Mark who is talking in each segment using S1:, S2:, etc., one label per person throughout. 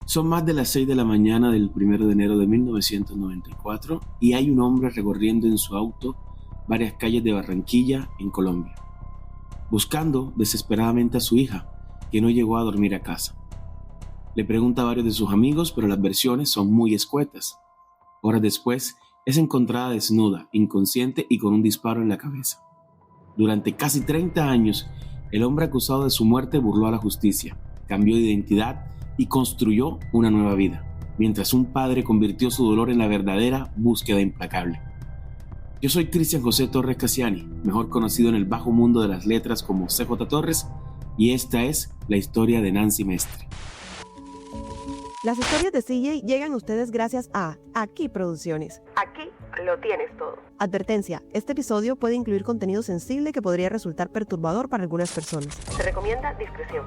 S1: Son más de las 6 de la mañana del 1 de enero de 1994 y hay un hombre recorriendo en su auto varias calles de Barranquilla, en Colombia, buscando desesperadamente a su hija, que no llegó a dormir a casa. Le pregunta a varios de sus amigos, pero las versiones son muy escuetas. Horas después, es encontrada desnuda, inconsciente y con un disparo en la cabeza. Durante casi 30 años, el hombre acusado de su muerte burló a la justicia, cambió de identidad y construyó una nueva vida, mientras un padre convirtió su dolor en la verdadera búsqueda implacable. Yo soy Cristian José Torres Cassiani, mejor conocido en el bajo mundo de las letras como CJ Torres, y esta es la historia de Nancy Mestre.
S2: Las historias de CJ llegan a ustedes gracias a Aquí Producciones.
S3: Aquí lo tienes todo.
S2: Advertencia, este episodio puede incluir contenido sensible que podría resultar perturbador para algunas personas.
S3: Se recomienda discreción.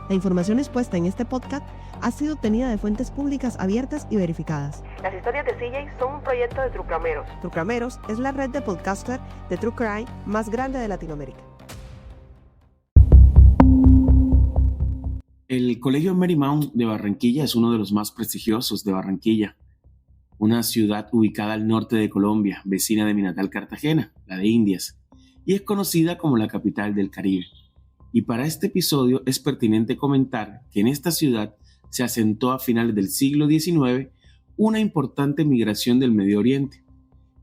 S2: La información expuesta en este podcast ha sido obtenida de fuentes públicas abiertas y verificadas.
S3: Las historias de CJ son un proyecto de Trucrameros.
S2: Trucrameros es la red de podcasters de True Crime más grande de Latinoamérica.
S1: El Colegio Marymount de Barranquilla es uno de los más prestigiosos de Barranquilla, una ciudad ubicada al norte de Colombia, vecina de mi natal Cartagena, la de Indias, y es conocida como la capital del Caribe. Y para este episodio es pertinente comentar que en esta ciudad se asentó a finales del siglo XIX una importante migración del Medio Oriente,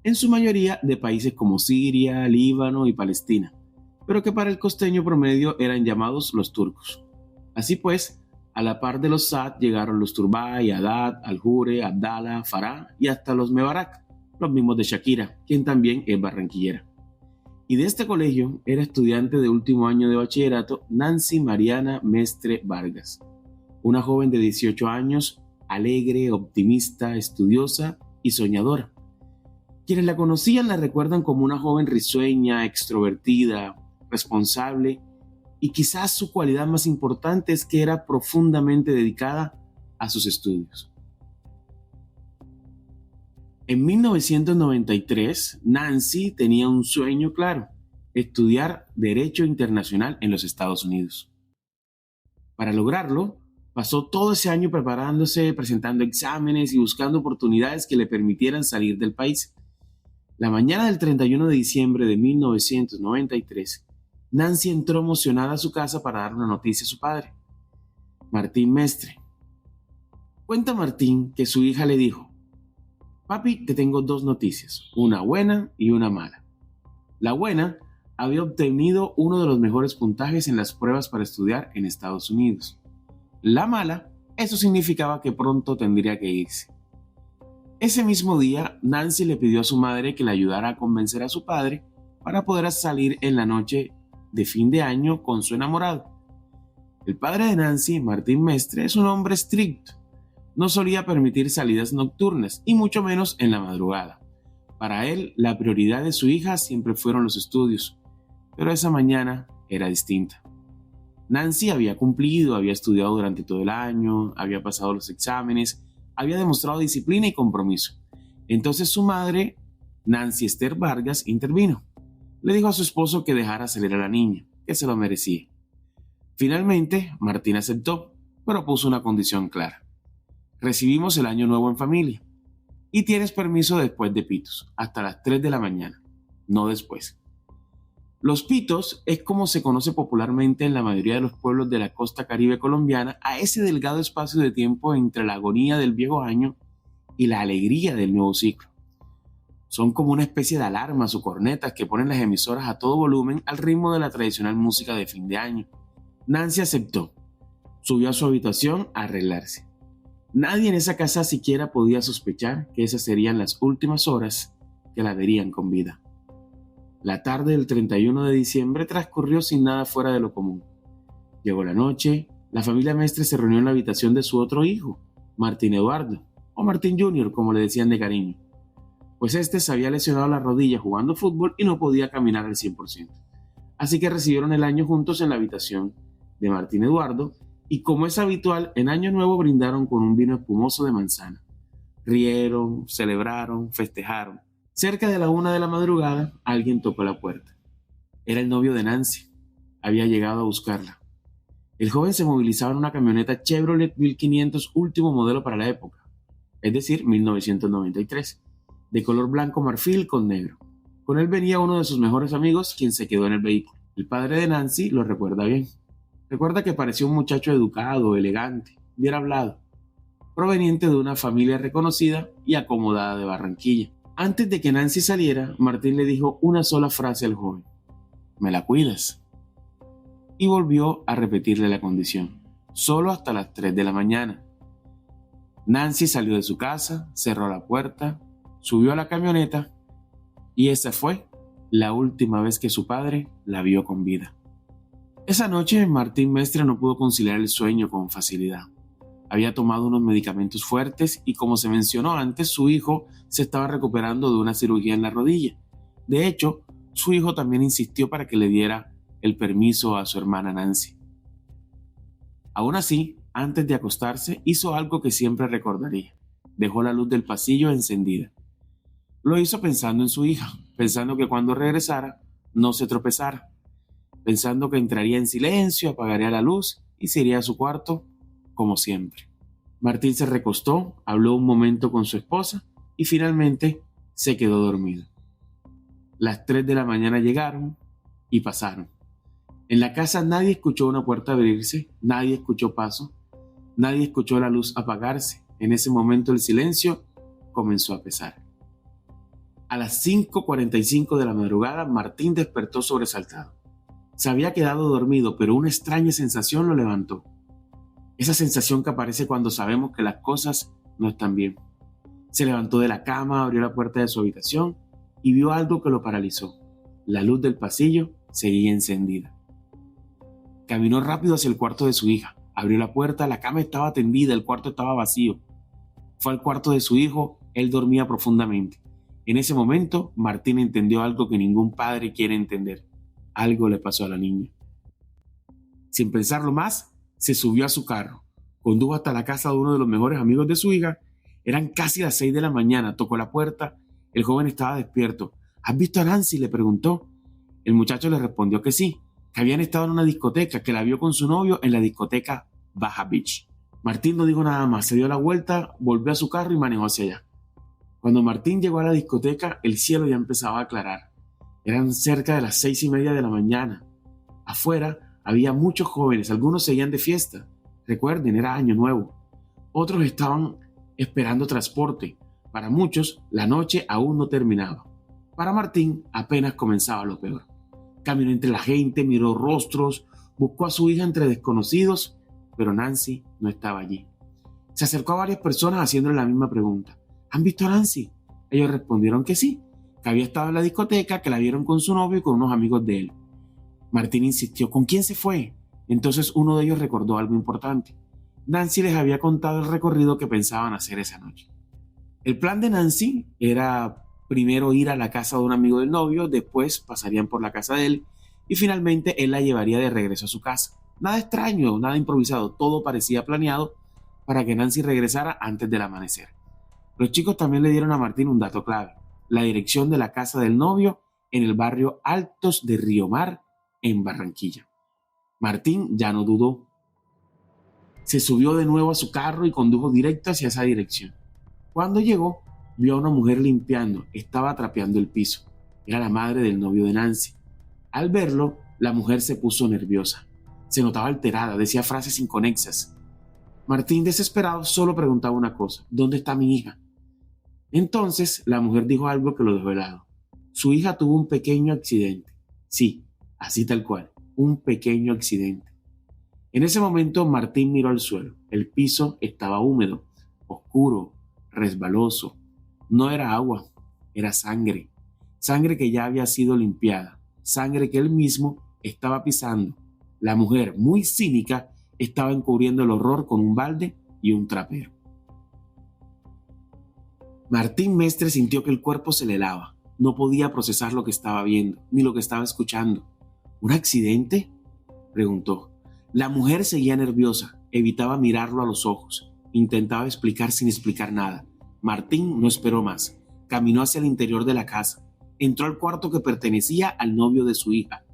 S1: en su mayoría de países como Siria, Líbano y Palestina, pero que para el costeño promedio eran llamados los turcos. Así pues, a la par de los Saad llegaron los Turbay, Haddad, Al-Jure, Abdala, Farah y hasta los Mebarak, los mismos de Shakira, quien también es barranquillera. Y de este colegio era estudiante de último año de bachillerato Nancy Mariana Mestre Vargas, una joven de 18 años, alegre, optimista, estudiosa y soñadora. Quienes la conocían la recuerdan como una joven risueña, extrovertida, responsable, y quizás su cualidad más importante es que era profundamente dedicada a sus estudios. En 1993, Nancy tenía un sueño claro: estudiar Derecho Internacional en los Estados Unidos. Para lograrlo, pasó todo ese año preparándose, presentando exámenes y buscando oportunidades que le permitieran salir del país. La mañana del 31 de diciembre de 1993, Nancy entró emocionada a su casa para dar una noticia a su padre, Martín Mestre. Cuenta Martín que su hija le dijo: «Papi, te tengo dos noticias, una buena y una mala. La buena, había obtenido uno de los mejores puntajes en las pruebas para estudiar en Estados Unidos. La mala, eso significaba que pronto tendría que irse». Ese mismo día, Nancy le pidió a su madre que le ayudara a convencer a su padre para poder salir en la noche de fin de año con su enamorado. El padre de Nancy, Martín Mestre, es un hombre estricto. No solía permitir salidas nocturnas, y mucho menos en la madrugada. Para él, la prioridad de su hija siempre fueron los estudios, pero esa mañana era distinta. Nancy había cumplido, había estudiado durante todo el año, había pasado los exámenes, había demostrado disciplina y compromiso. Entonces su madre, Nancy Esther Vargas, intervino. Le dijo a su esposo que dejara salir a la niña, que se lo merecía. Finalmente, Martín aceptó, pero puso una condición clara: recibimos el año nuevo en familia y tienes permiso después de pitos, hasta las 3 de la mañana, no después. Los pitos es como se conoce popularmente en la mayoría de los pueblos de la costa caribe colombiana a ese delgado espacio de tiempo entre la agonía del viejo año y la alegría del nuevo ciclo. Son como una especie de alarmas o cornetas que ponen las emisoras a todo volumen al ritmo de la tradicional música de fin de año. Nancy aceptó, subió a su habitación a arreglarse. Nadie en esa casa siquiera podía sospechar que esas serían las últimas horas que la verían con vida. La tarde del 31 de diciembre transcurrió sin nada fuera de lo común. Llegó la noche, la familia Mestre se reunió en la habitación de su otro hijo, Martín Eduardo, o Martín Jr., como le decían de cariño, pues este se había lesionado la rodilla jugando fútbol y no podía caminar al 100%. Así que recibieron el año juntos en la habitación de Martín Eduardo, y como es habitual, en Año Nuevo brindaron con un vino espumoso de manzana. Rieron, celebraron, festejaron. Cerca de la 1 de la madrugada, alguien tocó la puerta. Era el novio de Nancy. Había llegado a buscarla. El joven se movilizaba en una camioneta Chevrolet 1500 último modelo para la época, es decir, 1993, de color blanco marfil con negro. Con él venía uno de sus mejores amigos, quien se quedó en el vehículo. El padre de Nancy lo recuerda bien. Recuerda que parecía un muchacho educado, elegante, bien hablado, proveniente de una familia reconocida y acomodada de Barranquilla. Antes de que Nancy saliera, Martín le dijo una sola frase al joven: «¿Me la cuidas?». Y volvió a repetirle la condición, solo hasta las 3 de la mañana. Nancy salió de su casa, cerró la puerta, subió a la camioneta y esa fue la última vez que su padre la vio con vida. Esa noche Martín Mestre no pudo conciliar el sueño con facilidad. Había tomado unos medicamentos fuertes y, como se mencionó antes, su hijo se estaba recuperando de una cirugía en la rodilla. De hecho, su hijo también insistió para que le diera el permiso a su hermana Nancy. Aún así, antes de acostarse, hizo algo que siempre recordaría. Dejó la luz del pasillo encendida. Lo hizo pensando en su hija, pensando que cuando regresara no se tropezara, pensando que entraría en silencio, apagaría la luz y se iría a su cuarto como siempre. Martín se recostó, habló un momento con su esposa y finalmente se quedó dormido. Las 3 de la mañana llegaron y pasaron. En la casa nadie escuchó una puerta abrirse, nadie escuchó paso, nadie escuchó la luz apagarse. En ese momento el silencio comenzó a pesar. A las 5:45 de la madrugada, Martín despertó sobresaltado. Se había quedado dormido, pero una extraña sensación lo levantó. Esa sensación que aparece cuando sabemos que las cosas no están bien. Se levantó de la cama, abrió la puerta de su habitación y vio algo que lo paralizó. La luz del pasillo seguía encendida. Caminó rápido hacia el cuarto de su hija. Abrió la puerta, la cama estaba tendida, el cuarto estaba vacío. Fue al cuarto de su hijo, él dormía profundamente. En ese momento, Martín entendió algo que ningún padre quiere entender. Algo le pasó a la niña. Sin pensarlo más, se subió a su carro, condujo hasta la casa de uno de los mejores amigos de su hija. Eran casi las 6 de la mañana, tocó la puerta, el joven estaba despierto. ¿Has visto a Nancy?, le preguntó. El muchacho le respondió que sí, que habían estado en una discoteca, que la vio con su novio en la discoteca Baja Beach. Martín no dijo nada más, se dio la vuelta, volvió a su carro y manejó hacia allá. Cuando Martín llegó a la discoteca, el cielo ya empezaba a aclarar. Eran cerca de las 6:30 de la mañana. Afuera había muchos jóvenes, algunos seguían de fiesta. Recuerden, era Año Nuevo. Otros estaban esperando transporte. Para muchos, la noche aún no terminaba. Para Martín, apenas comenzaba lo peor. Caminó entre la gente, miró rostros, buscó a su hija entre desconocidos, pero Nancy no estaba allí. Se acercó a varias personas haciéndole la misma pregunta. ¿Han visto a Nancy? Ellos respondieron que sí, que había estado en la discoteca, que la vieron con su novio y con unos amigos de él. Martín insistió, ¿con quién se fue? Entonces uno de ellos recordó algo importante. Nancy les había contado el recorrido que pensaban hacer esa noche. El plan de Nancy era primero ir a la casa de un amigo del novio, después pasarían por la casa de él y finalmente él la llevaría de regreso a su casa. Nada extraño, nada improvisado, todo parecía planeado para que Nancy regresara antes del amanecer. Los chicos también le dieron a Martín un dato clave: la dirección de la casa del novio en el barrio Altos de Río Mar, en Barranquilla. Martín ya no dudó. Se subió de nuevo a su carro y condujo directo hacia esa dirección. Cuando llegó, vio a una mujer limpiando, estaba trapeando el piso. Era la madre del novio de Nancy. Al verlo, la mujer se puso nerviosa. Se notaba alterada, decía frases inconexas. Martín, desesperado, solo preguntaba una cosa: ¿dónde está mi hija? Entonces, la mujer dijo algo que lo dejó helado. Su hija tuvo un pequeño accidente. Sí, así tal cual, un pequeño accidente. En ese momento, Martín miró al suelo. El piso estaba húmedo, oscuro, resbaloso. No era agua, era sangre. Sangre que ya había sido limpiada. Sangre que él mismo estaba pisando. La mujer, muy cínica, estaba encubriendo el horror con un balde y un trapero. Martín Mestre sintió que el cuerpo se le helaba. No podía procesar lo que estaba viendo, ni lo que estaba escuchando. ¿Un accidente?, preguntó. La mujer seguía nerviosa, evitaba mirarlo a los ojos, intentaba explicar sin explicar nada. Martín no esperó más. Caminó hacia el interior de la casa. Entró al cuarto que pertenecía al novio de su hija.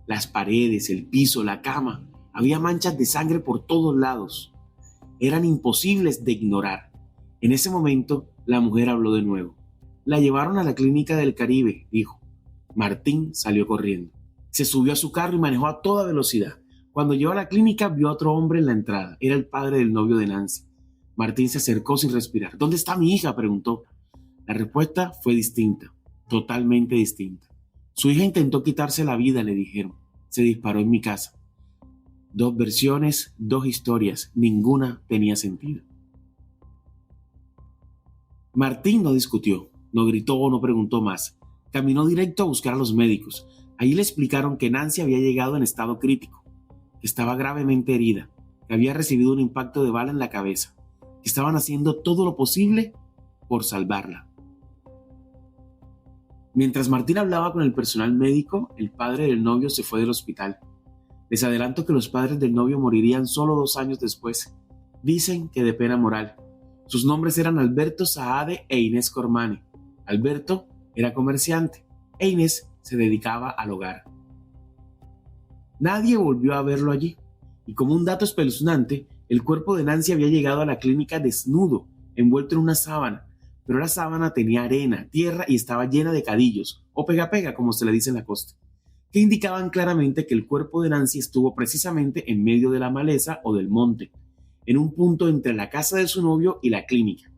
S1: Las paredes, el piso, la cama, Había manchas de sangre por todos lados. Eran imposibles de ignorar. En ese momento, la mujer habló de nuevo. La llevaron a la clínica del Caribe, dijo. Martín salió corriendo. Se subió a su carro y manejó a toda velocidad. Cuando llegó a la clínica, vio a otro hombre en la entrada. Era el padre del novio de Nancy. Martín se acercó sin respirar. ¿Dónde está mi hija?, preguntó. La respuesta fue distinta, totalmente distinta. Su hija intentó quitarse la vida, le dijeron. Se disparó en mi casa. 2 versiones, 2 historias, ninguna tenía sentido. Martín no discutió, no gritó o no preguntó más. Caminó directo a buscar a los médicos. Allí le explicaron que Nancy había llegado en estado crítico, que estaba gravemente herida, que había recibido un impacto de bala en la cabeza, que estaban haciendo todo lo posible por salvarla. Mientras Martín hablaba con el personal médico, el padre del novio se fue del hospital. Les adelanto que los padres del novio morirían solo 2 años después. Dicen que de pena moral. Sus nombres eran Alberto Saade e Inés Cormane. Alberto era comerciante e Inés se dedicaba al hogar. Nadie volvió a verlo allí. Y como un dato espeluznante, el cuerpo de Nancy había llegado a la clínica desnudo, envuelto en una sábana. Pero la sábana tenía arena, tierra y estaba llena de cadillos, o pega-pega como se le dice en la costa, que indicaban claramente que el cuerpo de Nancy estuvo precisamente en medio de la maleza o del monte, en un punto entre la casa de su novio y la clínica.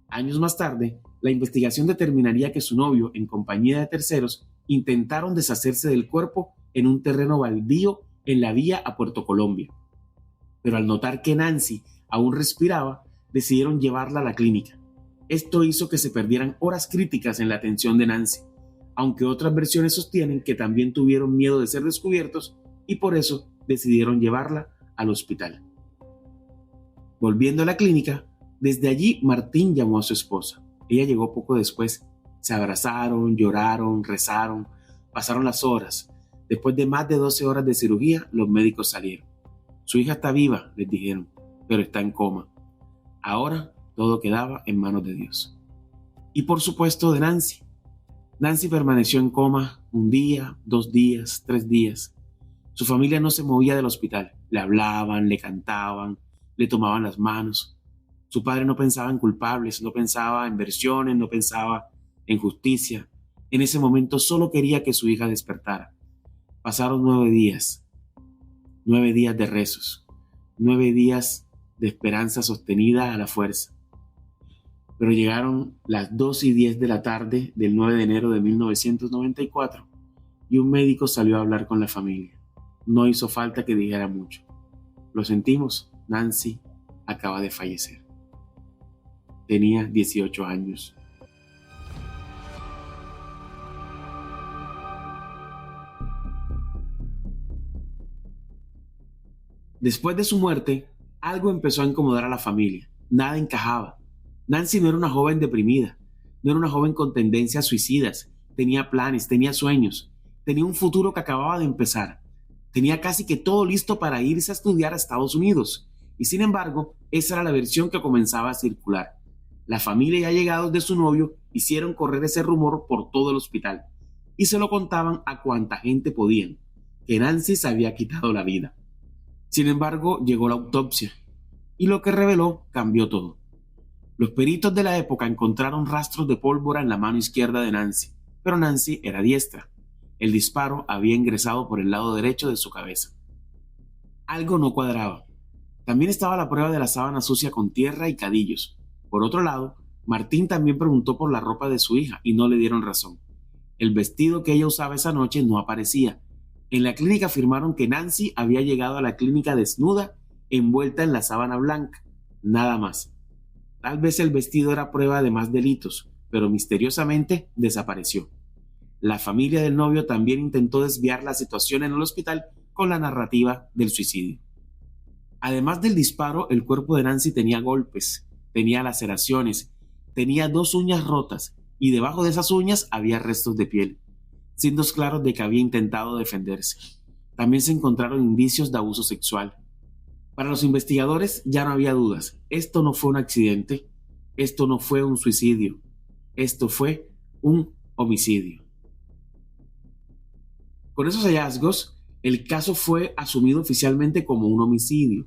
S1: Años más tarde, la investigación determinaría que su novio, en compañía de terceros, intentaron deshacerse del cuerpo en un terreno baldío en la vía a Puerto Colombia. Pero al notar que Nancy aún respiraba, decidieron llevarla a la clínica. Esto hizo que se perdieran horas críticas en la atención de Nancy, aunque otras versiones sostienen que también tuvieron miedo de ser descubiertos y por eso decidieron llevarla al hospital. Volviendo a la clínica, desde allí Martín llamó a su esposa. Ella llegó poco después. Se abrazaron, lloraron, rezaron, pasaron las horas. Después de más de 12 horas de cirugía, los médicos salieron. Su hija está viva, les dijeron, pero está en coma. Ahora todo quedaba en manos de Dios. Y por supuesto de Nancy. Nancy permaneció en coma 1 día, 2 días, 3 días. Su familia no se movía del hospital. Le hablaban, le cantaban, le tomaban las manos. Su padre no pensaba en culpables, no pensaba en versiones, no pensaba en justicia. En ese momento solo quería que su hija despertara. Pasaron 9 días. 9 días de rezos. 9 días de esperanza sostenida a la fuerza. Pero llegaron las 2:10 de la tarde del 9 de enero de 1994 y un médico salió a hablar con la familia. No hizo falta que dijera mucho. Lo sentimos, Nancy acaba de fallecer. Tenía 18 años. Después de su muerte, algo empezó a incomodar a la familia. Nada encajaba. Nancy no era una joven deprimida, no era una joven con tendencias suicidas, tenía planes, tenía sueños, tenía un futuro que acababa de empezar, tenía casi que todo listo para irse a estudiar a Estados Unidos, y sin embargo, esa era la versión que comenzaba a circular. La familia y allegados de su novio hicieron correr ese rumor por todo el hospital, y se lo contaban a cuanta gente podían, que Nancy se había quitado la vida. Sin embargo, llegó la autopsia, y lo que reveló cambió todo. Los peritos de la época encontraron rastros de pólvora en la mano izquierda de Nancy, pero Nancy era diestra. El disparo había ingresado por el lado derecho de su cabeza. Algo no cuadraba. También estaba la prueba de la sábana sucia con tierra y cadillos. Por otro lado, Martín también preguntó por la ropa de su hija y no le dieron razón. El vestido que ella usaba esa noche no aparecía. En la clínica afirmaron que Nancy había llegado a la clínica desnuda, envuelta en la sábana blanca. Nada más. Tal vez el vestido era prueba de más delitos, pero misteriosamente desapareció. La familia del novio también intentó desviar la situación en el hospital con la narrativa del suicidio. Además del disparo, el cuerpo de Nancy tenía golpes, tenía laceraciones, tenía 2 uñas rotas y debajo de esas uñas había restos de piel, signos claros de que había intentado defenderse. También se encontraron indicios de abuso sexual. Para los investigadores ya no había dudas. Esto no fue un accidente, esto no fue un suicidio, esto fue un homicidio. Con esos hallazgos, El caso fue asumido oficialmente como un homicidio.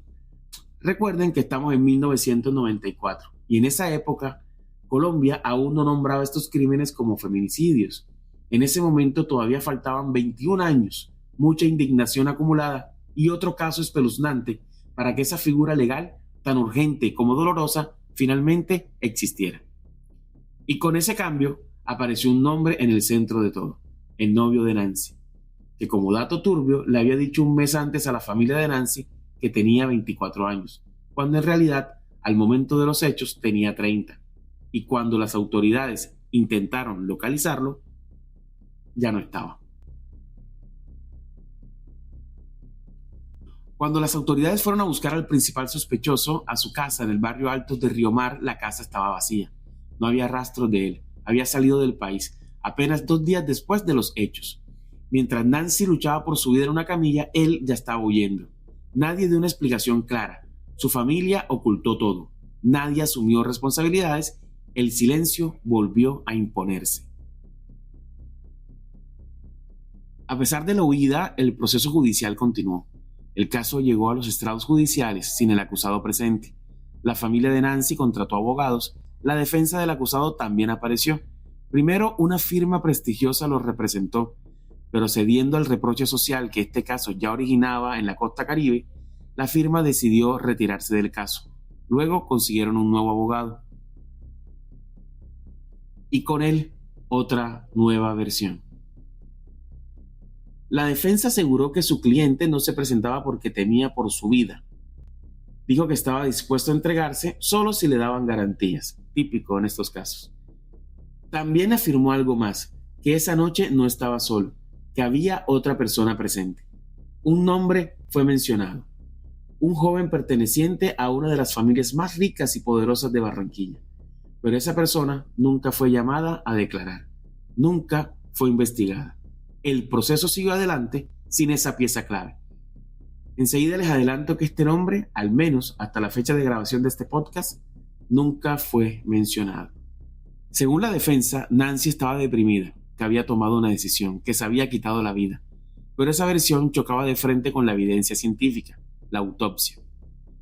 S1: Recuerden que estamos en 1994 y en esa época Colombia aún no nombraba estos crímenes como feminicidios. En ese momento todavía faltaban 21 años, mucha indignación acumulada y otro caso espeluznante para que esa figura legal tan urgente como dolorosa finalmente existiera. Y con ese cambio apareció un nombre en el centro de todo, el novio de Nancy, que como dato turbio le había dicho un mes antes a la familia de Nancy que tenía 24 años, cuando en realidad al momento de los hechos tenía 30. Y cuando las autoridades intentaron localizarlo, ya no estaba. Cuando las autoridades fueron a buscar al principal sospechoso a su casa en el barrio Altos de Río Mar, la casa estaba vacía. No había rastros de él. Había salido del país apenas 2 días después de los hechos. Mientras Nancy luchaba por su vida en una camilla, él ya estaba huyendo. Nadie dio una explicación clara. Su familia ocultó todo. Nadie asumió responsabilidades. El silencio volvió a imponerse. A pesar de la huida, el proceso judicial continuó. El caso llegó a los estrados judiciales sin el acusado presente. La familia de Nancy contrató abogados. La defensa del acusado también apareció. Primero, una firma prestigiosa los representó, pero cediendo al reproche social que este caso ya originaba en la costa caribe, la firma decidió retirarse del caso. Luego consiguieron un nuevo abogado. Y con él, otra nueva versión. La defensa aseguró que su cliente no se presentaba porque temía por su vida. Dijo que estaba dispuesto a entregarse solo si le daban garantías, típico en estos casos. También afirmó algo más, que esa noche no estaba solo, que había otra persona presente. Un nombre fue mencionado, un joven perteneciente a una de las familias más ricas y poderosas de Barranquilla. Pero esa persona nunca fue llamada a declarar, nunca fue investigada. El proceso siguió adelante sin esa pieza clave. Enseguida les adelanto que este nombre, al menos hasta la fecha de grabación de este podcast, nunca fue mencionado. Según la defensa, Nancy estaba deprimida, que había tomado una decisión, que se había quitado la vida. Pero esa versión chocaba de frente con la evidencia científica, la autopsia.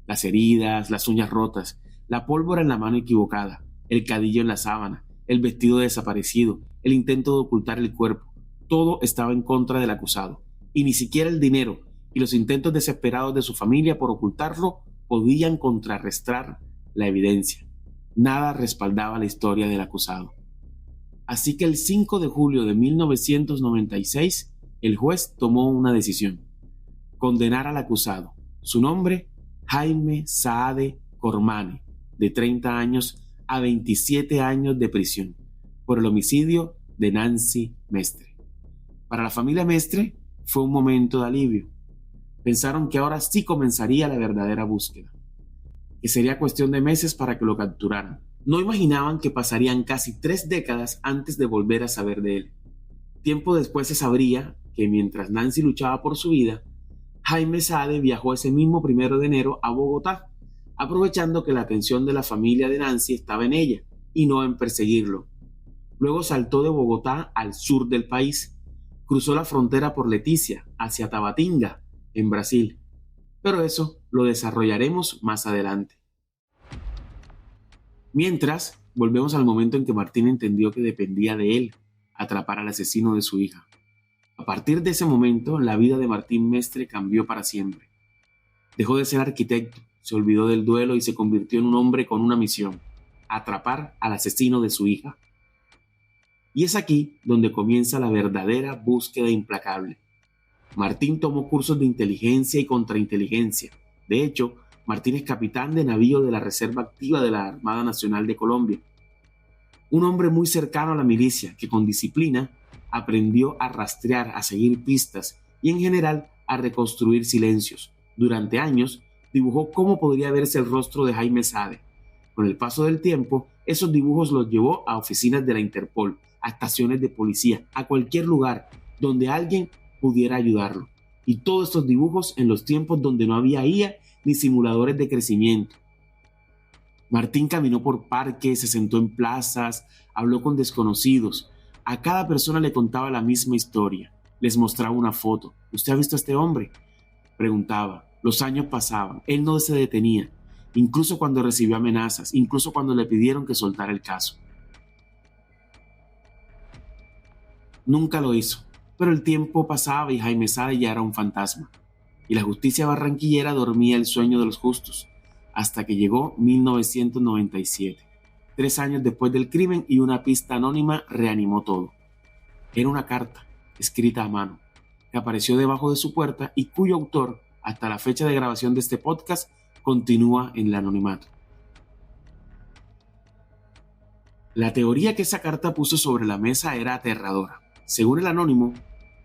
S1: Las heridas, las uñas rotas, la pólvora en la mano equivocada, el cadillo en la sábana, el vestido desaparecido, el intento de ocultar el cuerpo. Todo estaba en contra del acusado, y ni siquiera el dinero y los intentos desesperados de su familia por ocultarlo podían contrarrestar la evidencia. Nada respaldaba la historia del acusado. Así que el 5 de julio de 1996, el juez tomó una decisión: condenar al acusado. Su nombre, Jaime Saade Cormane, de 30 años a 27 años de prisión, por el homicidio de Nancy Mestre. Para la familia Mestre fue un momento de alivio. Pensaron que ahora sí comenzaría la verdadera búsqueda, que sería cuestión de meses para que lo capturaran. No imaginaban que pasarían casi 3 décadas antes de volver a saber de él. Tiempo después se sabría que mientras Nancy luchaba por su vida, Jaime Saade viajó ese mismo 1 de enero a Bogotá, aprovechando que la atención de la familia de Nancy estaba en ella y no en perseguirlo. Luego saltó de Bogotá al sur del país. Cruzó la frontera por Leticia hacia Tabatinga, en Brasil. Pero eso lo desarrollaremos más adelante. Mientras, volvemos al momento en que Martín entendió que dependía de él atrapar al asesino de su hija. A partir de ese momento, la vida de Martín Mestre cambió para siempre. Dejó de ser arquitecto, se olvidó del duelo y se convirtió en un hombre con una misión: atrapar al asesino de su hija. Y es aquí donde comienza la verdadera búsqueda implacable. Martín tomó cursos de inteligencia y contrainteligencia. De hecho, Martín es capitán de navío de la Reserva Activa de la Armada Nacional de Colombia. Un hombre muy cercano a la milicia que con disciplina aprendió a rastrear, a seguir pistas y en general a reconstruir silencios. Durante años dibujó cómo podría verse el rostro de Jaime Saade. Con el paso del tiempo, esos dibujos los llevó a oficinas de la Interpol, a estaciones de policía, a cualquier lugar donde alguien pudiera ayudarlo. Y todos estos dibujos en los tiempos donde no había IA ni simuladores de crecimiento. Martín caminó por parques, se sentó en plazas, habló con desconocidos. A cada persona le contaba la misma historia. Les mostraba una foto. ¿Usted ha visto a este hombre? Preguntaba. Los años pasaban. Él no se detenía, incluso cuando recibió amenazas, incluso cuando le pidieron que soltara el caso. Nunca lo hizo, pero el tiempo pasaba y Jaime Saade ya era un fantasma. Y la justicia barranquillera dormía el sueño de los justos, hasta que llegó 1997. 3 años después del crimen y una pista anónima reanimó todo. Era una carta, escrita a mano, que apareció debajo de su puerta y cuyo autor, hasta la fecha de grabación de este podcast, continúa en el anonimato. La teoría que esa carta puso sobre la mesa era aterradora. Según el anónimo,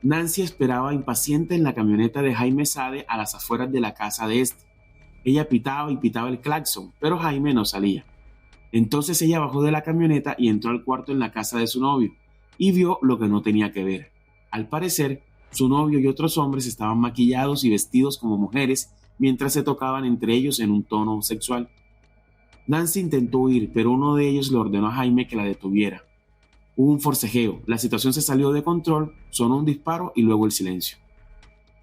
S1: Nancy esperaba impaciente en la camioneta de Jaime Saade a las afueras de la casa de este. Ella pitaba y pitaba el claxon, pero Jaime no salía. Entonces ella bajó de la camioneta y entró al cuarto en la casa de su novio y vio lo que no tenía que ver. Al parecer, su novio y otros hombres estaban maquillados y vestidos como mujeres mientras se tocaban entre ellos en un tono sexual. Nancy intentó huir, pero uno de ellos le ordenó a Jaime que la detuviera. Hubo un forcejeo, la situación se salió de control, sonó un disparo y luego el silencio.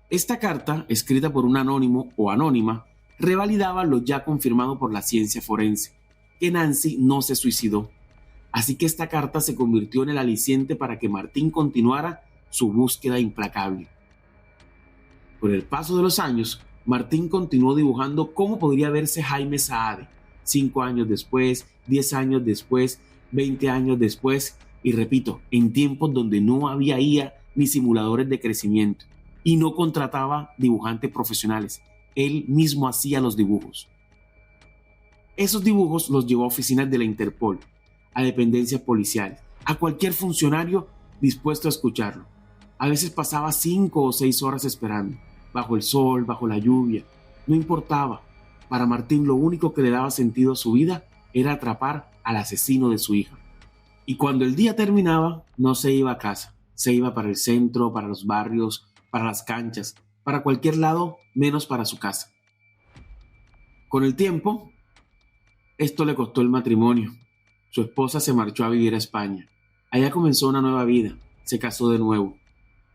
S1: Esta carta, escrita por un anónimo o anónima, revalidaba lo ya confirmado por la ciencia forense, que Nancy no se suicidó. Así que esta carta se convirtió en el aliciente para que Martín continuara su búsqueda implacable. Con el paso de los años, Martín continuó dibujando cómo podría verse Jaime Saade, 5 años después, 10 años después, 20 años después, y repito, en tiempos donde no había IA ni simuladores de crecimiento, y no contrataba dibujantes profesionales. Él mismo hacía los dibujos. Esos dibujos los llevó a oficinas de la Interpol, a dependencias policiales, a cualquier funcionario dispuesto a escucharlo. A veces pasaba 5 o 6 horas esperando, bajo el sol, bajo la lluvia. No importaba. Para Martín lo único que le daba sentido a su vida era atrapar al asesino de su hija. Y cuando el día terminaba, no se iba a casa. Se iba para el centro, para los barrios, para las canchas, para cualquier lado menos para su casa. Con el tiempo, esto le costó el matrimonio. Su esposa se marchó a vivir a España. Allá comenzó una nueva vida. Se casó de nuevo.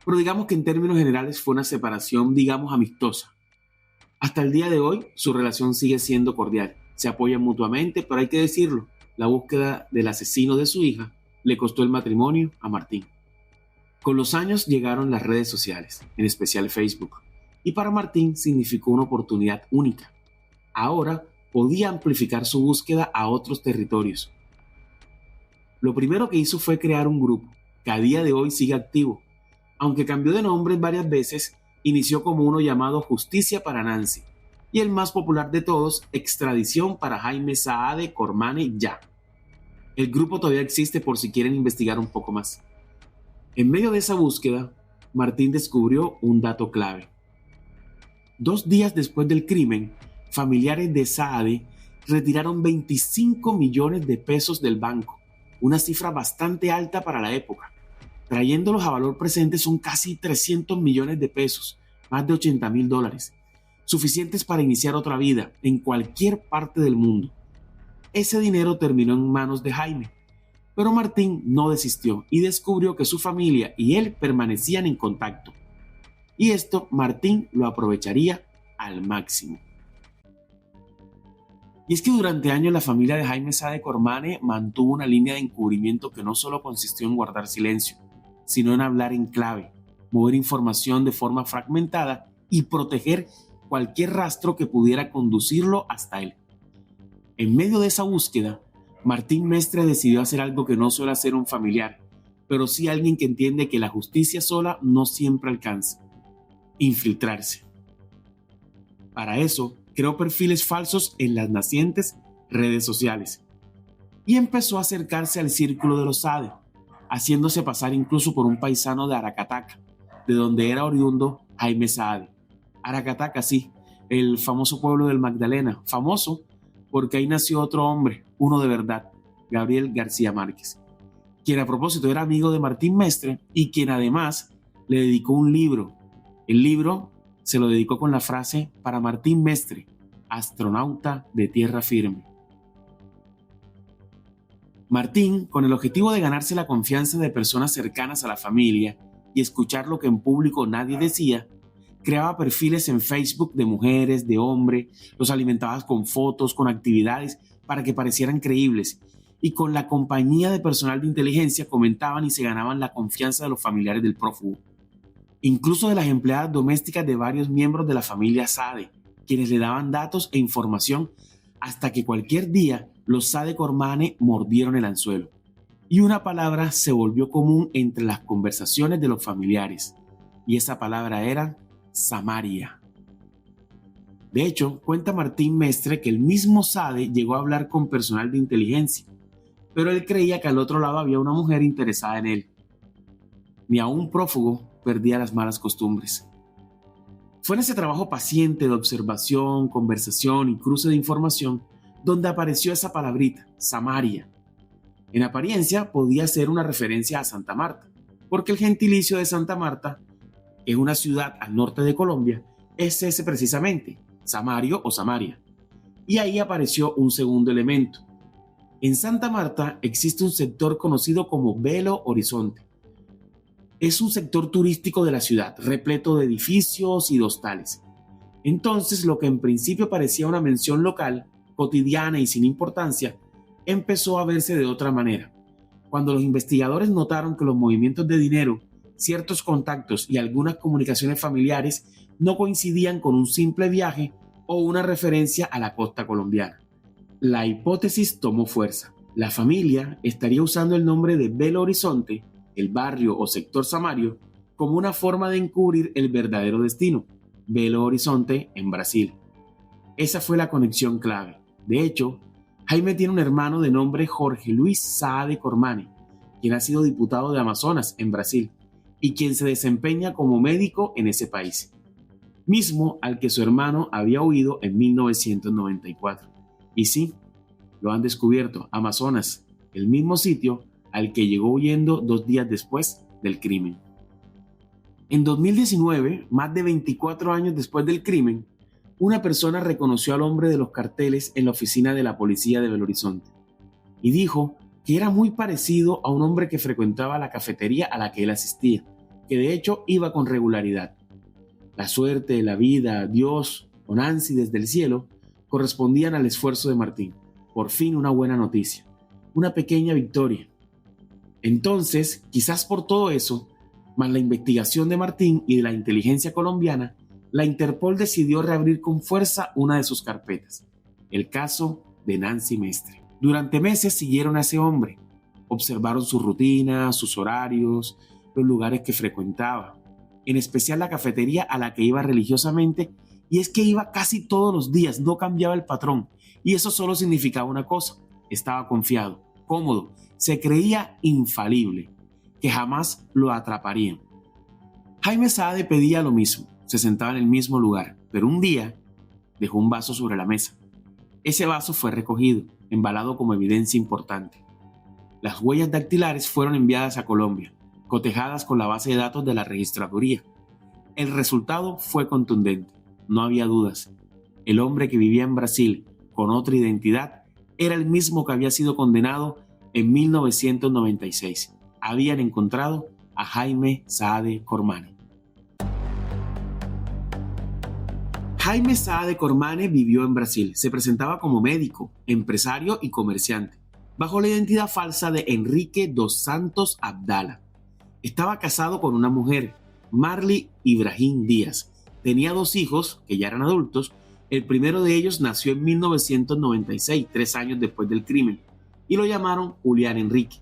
S1: Pero digamos que en términos generales fue una separación, digamos, amistosa. Hasta el día de hoy, su relación sigue siendo cordial. Se apoyan mutuamente, pero hay que decirlo, la búsqueda del asesino de su hija le costó el matrimonio a Martín. Con los años llegaron las redes sociales, en especial Facebook, y para Martín significó una oportunidad única. Ahora podía amplificar su búsqueda a otros territorios. Lo primero que hizo fue crear un grupo, que a día de hoy sigue activo. Aunque cambió de nombre varias veces, inició como uno llamado Justicia para Nancy, y el más popular de todos, Extradición para Jaime Saade Cormane Ya. El grupo todavía existe por si quieren investigar un poco más. En medio de esa búsqueda, Martín descubrió un dato clave. 2 días después del crimen, familiares de Saade retiraron 25 millones de pesos del banco, una cifra bastante alta para la época. Trayéndolos a valor presente son casi 300 millones de pesos, más de $80,000, suficientes para iniciar otra vida en cualquier parte del mundo. Ese dinero terminó en manos de Jaime, pero Martín no desistió y descubrió que su familia y él permanecían en contacto. Y esto Martín lo aprovecharía al máximo. Y es que durante años la familia de Jaime Saade Cormane mantuvo una línea de encubrimiento que no solo consistió en guardar silencio, sino en hablar en clave, mover información de forma fragmentada y proteger cualquier rastro que pudiera conducirlo hasta él. En medio de esa búsqueda, Martín Mestre decidió hacer algo que no suele hacer un familiar, pero sí alguien que entiende que la justicia sola no siempre alcanza: infiltrarse. Para eso, creó perfiles falsos en las nacientes redes sociales y empezó a acercarse al círculo de los Saade, haciéndose pasar incluso por un paisano de Aracataca, de donde era oriundo Jaime Saade. Aracataca, sí, el famoso pueblo del Magdalena, famoso porque ahí nació otro hombre, uno de verdad, Gabriel García Márquez, quien a propósito era amigo de Martín Mestre y quien además le dedicó un libro. El libro se lo dedicó con la frase: para Martín Mestre, astronauta de tierra firme. Martín, con el objetivo de ganarse la confianza de personas cercanas a la familia y escuchar lo que en público nadie decía, creaba perfiles en Facebook de mujeres, de hombres, los alimentaba con fotos, con actividades para que parecieran creíbles, y con la compañía de personal de inteligencia comentaban y se ganaban la confianza de los familiares del prófugo, incluso de las empleadas domésticas de varios miembros de la familia Saade, quienes le daban datos e información hasta que cualquier día los Saade Cormane mordieron el anzuelo y una palabra se volvió común entre las conversaciones de los familiares, y esa palabra era Samaria. De hecho, cuenta Martín Mestre que el mismo Saade llegó a hablar con personal de inteligencia, pero él creía que al otro lado había una mujer interesada en él. Ni a un prófugo perdía las malas costumbres. Fue en ese trabajo paciente de observación, conversación y cruce de información donde apareció esa palabrita, Samaria. En apariencia podía ser una referencia a Santa Marta, porque el gentilicio de Santa Marta, que es una ciudad al norte de Colombia, es ese precisamente, Samario o Samaria. Y ahí apareció un segundo elemento. En Santa Marta existe un sector conocido como Belo Horizonte. Es un sector turístico de la ciudad, repleto de edificios y de hostales. Entonces, lo que en principio parecía una mención local, cotidiana y sin importancia, empezó a verse de otra manera. Cuando los investigadores notaron que los movimientos de dinero, ciertos contactos y algunas comunicaciones familiares no coincidían con un simple viaje o una referencia a la costa colombiana. La hipótesis tomó fuerza. La familia estaría usando el nombre de Belo Horizonte, el barrio o sector samario, como una forma de encubrir el verdadero destino, Belo Horizonte en Brasil. Esa fue la conexión clave. De hecho, Jaime tiene un hermano de nombre Jorge Luis Saade Cormane, quien ha sido diputado de Amazonas en Brasil y quien se desempeña como médico en ese país, mismo al que su hermano había huido en 1994. Y sí, lo han descubierto, Amazonas, el mismo sitio al que llegó huyendo 2 días después del crimen. En 2019, más de 24 años después del crimen, una persona reconoció al hombre de los carteles en la oficina de la policía de Belo Horizonte y dijo que era muy parecido a un hombre que frecuentaba la cafetería a la que él asistía, que de hecho iba con regularidad. La suerte, la vida, Dios o Nancy desde el cielo correspondían al esfuerzo de Martín. Por fin una buena noticia, una pequeña victoria. Entonces, quizás por todo eso, más la investigación de Martín y de la inteligencia colombiana, la Interpol decidió reabrir con fuerza una de sus carpetas, el caso de Nancy Mestre. Durante meses siguieron a ese hombre, observaron su rutina, sus horarios, los lugares que frecuentaba, en especial la cafetería a la que iba religiosamente, y es que iba casi todos los días, no cambiaba el patrón, y eso solo significaba una cosa: estaba confiado, cómodo, se creía infalible, que jamás lo atraparían. Jaime Saade pedía lo mismo, se sentaba en el mismo lugar, pero un día dejó un vaso sobre la mesa. Ese vaso fue recogido, embalado como evidencia importante. Las huellas dactilares fueron enviadas a Colombia, cotejadas con la base de datos de la registraduría. El resultado fue contundente, no había dudas. El hombre que vivía en Brasil con otra identidad era el mismo que había sido condenado en 1996. Habían encontrado a Jaime Saade Cormane. Jaime Saade Cormane vivió en Brasil. Se presentaba como médico, empresario y comerciante, bajo la identidad falsa de Enrique dos Santos Abdala. Estaba casado con una mujer, Marli Ibrahim Díaz. Tenía 2 hijos, que ya eran adultos. El primero de ellos nació en 1996, 3 años después del crimen, y lo llamaron Julián Enrique.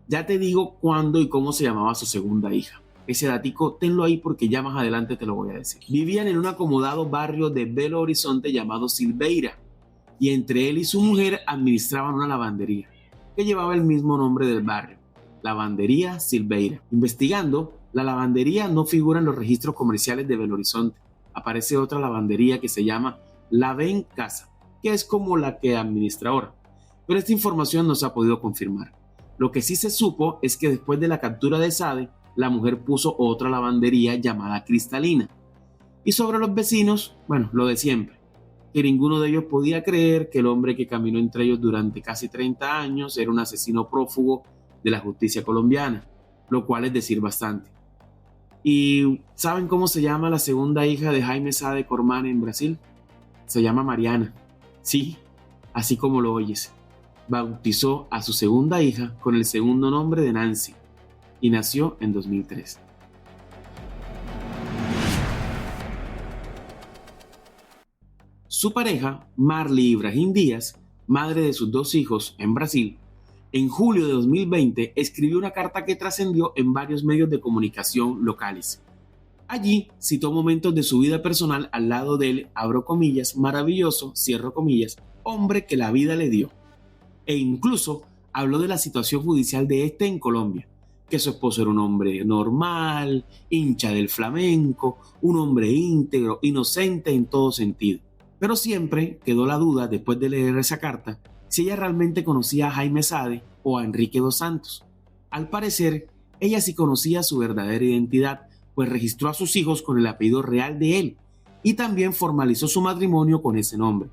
S1: Ya te digo cuándo y cómo se llamaba su segunda hija. Ese datico tenlo ahí porque ya más adelante te lo voy a decir. Vivían en un acomodado barrio de Belo Horizonte llamado Silveira, y entre él y su mujer administraban una lavandería que llevaba el mismo nombre del barrio, Lavandería Silveira. Investigando, la lavandería no figura en los registros comerciales de Belo Horizonte. Aparece otra lavandería que se llama Laven Casa, que es como la que administra ahora, pero esta información no se ha podido confirmar. Lo que sí se supo es que después de la captura de Saade, la mujer puso otra lavandería llamada Cristalina. Y sobre los vecinos, bueno, lo de siempre, que ninguno de ellos podía creer que el hombre que caminó entre ellos durante casi 30 años era un asesino prófugo de la justicia colombiana, lo cual es decir bastante. ¿Y saben cómo se llama la segunda hija de Jaime Sá de Cormane en Brasil? Se llama Mariana. Sí, así como lo oyes. Bautizó a su segunda hija con el segundo nombre de Nancy y nació en 2003. Su pareja, Marli Ibrahim Díaz, madre de sus 2 hijos en Brasil, en julio de 2020 escribió una carta que trascendió en varios medios de comunicación locales. Allí citó momentos de su vida personal al lado del, abro comillas, maravilloso, cierro comillas, hombre que la vida le dio. E incluso habló de la situación judicial de este en Colombia, que su esposo era un hombre normal, hincha del flamenco, un hombre íntegro, inocente en todo sentido. Pero siempre quedó la duda, después de leer esa carta, si ella realmente conocía a Jaime Sade o a Enrique dos Santos. Al parecer, ella sí conocía su verdadera identidad, pues registró a sus hijos con el apellido real de él y también formalizó su matrimonio con ese nombre.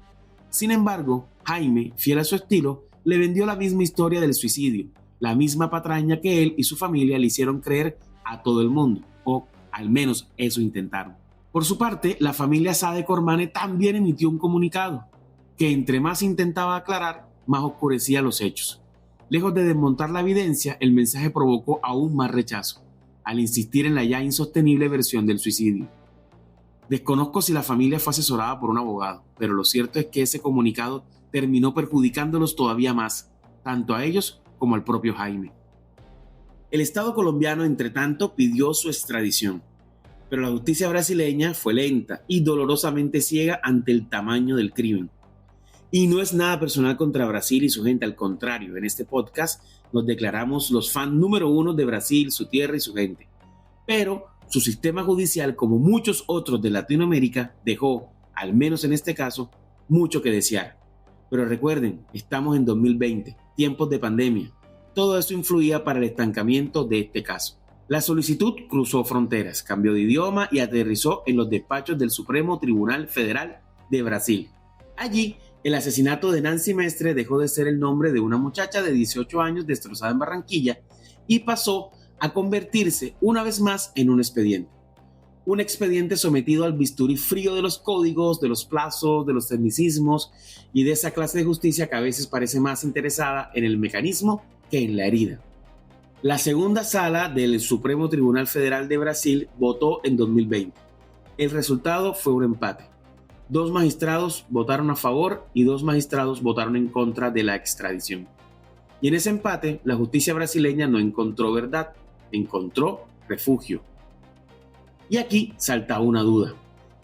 S1: Sin embargo, Jaime, fiel a su estilo, le vendió la misma historia del suicidio, la misma patraña que él y su familia le hicieron creer a todo el mundo, o al menos eso intentaron. Por su parte, la familia Sá de Cormane también emitió un comunicado, que entre más intentaba aclarar, más oscurecía los hechos. Lejos de desmontar la evidencia, el mensaje provocó aún más rechazo, al insistir en la ya insostenible versión del suicidio. Desconozco si la familia fue asesorada por un abogado, pero lo cierto es que ese comunicado terminó perjudicándolos todavía más, tanto a ellos como al propio Jaime. El Estado colombiano, entre tanto, pidió su extradición, pero la justicia brasileña fue lenta y dolorosamente ciega ante el tamaño del crimen. Y no es nada personal contra Brasil y su gente, al contrario, en este podcast nos declaramos los fans número 1 de Brasil, su tierra y su gente. Pero su sistema judicial, como muchos otros de Latinoamérica, dejó, al menos en este caso, mucho que desear. Pero recuerden, estamos en 2020, tiempos de pandemia. Todo eso influía para el estancamiento de este caso. La solicitud cruzó fronteras, cambió de idioma y aterrizó en los despachos del Supremo Tribunal Federal de Brasil. Allí, el asesinato de Nancy Mestre dejó de ser el nombre de una muchacha de 18 años destrozada en Barranquilla y pasó a convertirse una vez más en un expediente. Un expediente sometido al bisturí frío de los códigos, de los plazos, de los tecnicismos y de esa clase de justicia que a veces parece más interesada en el mecanismo que en la herida. La segunda sala del Supremo Tribunal Federal de Brasil votó en 2020. El resultado fue un empate. 2 magistrados votaron a favor y 2 magistrados votaron en contra de la extradición. Y en ese empate, la justicia brasileña no encontró verdad, encontró refugio. Y aquí salta una duda.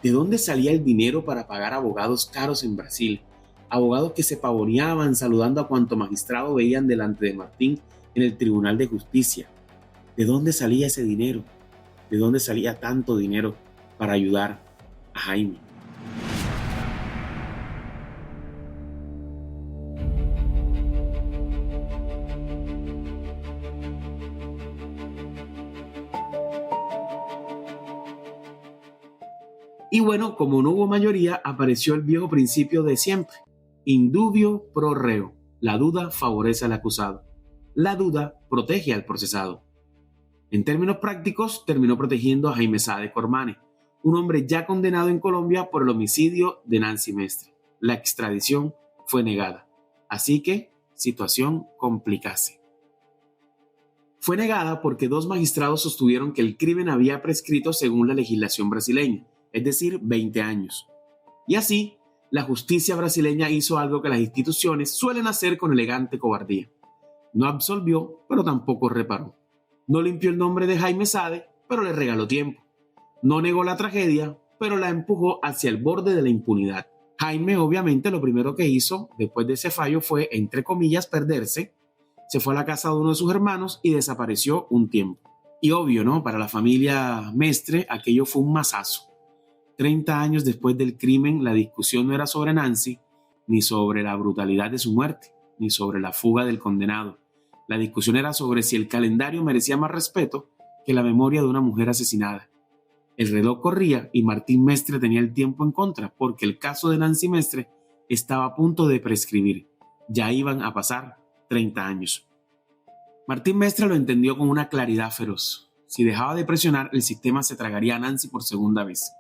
S1: ¿De dónde salía el dinero para pagar abogados caros en Brasil? Abogados que se pavoneaban saludando a cuanto magistrado veían delante de Martín en el Tribunal de Justicia. ¿De dónde salía ese dinero? ¿De dónde salía tanto dinero para ayudar a Jaime? Y bueno, como no hubo mayoría, apareció el viejo principio de siempre. Indubio pro reo. La duda favorece al acusado. La duda protege al procesado. En términos prácticos, terminó protegiendo a Jaime Sá de Cormane, un hombre ya condenado en Colombia por el homicidio de Nancy Mestre. La extradición fue negada. Así que, situación complicase. Fue negada porque 2 magistrados sostuvieron que el crimen había prescrito según la legislación brasileña, es decir, 20 años. Y así, la justicia brasileña hizo algo que las instituciones suelen hacer con elegante cobardía. No absolvió, pero tampoco reparó. No limpió el nombre de Jaime Sade, pero le regaló tiempo. No negó la tragedia, pero la empujó hacia el borde de la impunidad. Jaime, obviamente, lo primero que hizo después de ese fallo fue, entre comillas, perderse. Se fue a la casa de uno de sus hermanos y desapareció un tiempo. Y obvio, ¿no? Para la familia Mestre, aquello fue un mazazo. 30 años después del crimen, la discusión no era sobre Nancy, ni sobre la brutalidad de su muerte, ni sobre la fuga del condenado. La discusión era sobre si el calendario merecía más respeto que la memoria de una mujer asesinada. El reloj corría y Martín Mestre tenía el tiempo en contra, porque el caso de Nancy Mestre estaba a punto de prescribir. Ya iban a pasar 30 años. Martín Mestre lo entendió con una claridad feroz. si dejaba de presionar, el sistema se tragaría a Nancy por segunda vez.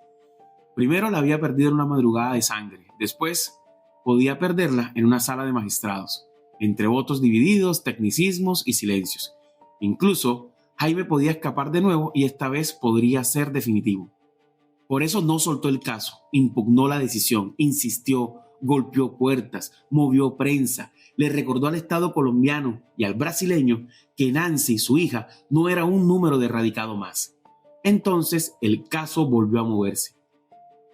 S1: Primero la había perdido en una madrugada de sangre, después podía perderla en una sala de magistrados, entre votos divididos, tecnicismos y silencios. Incluso Jaime podía escapar de nuevo y esta vez podría ser definitivo. Por eso no soltó el caso, impugnó la decisión, insistió, golpeó puertas, movió prensa, le recordó al Estado colombiano y al brasileño que Nancy, su hija, no era un número de radicado más. Entonces el caso volvió a moverse.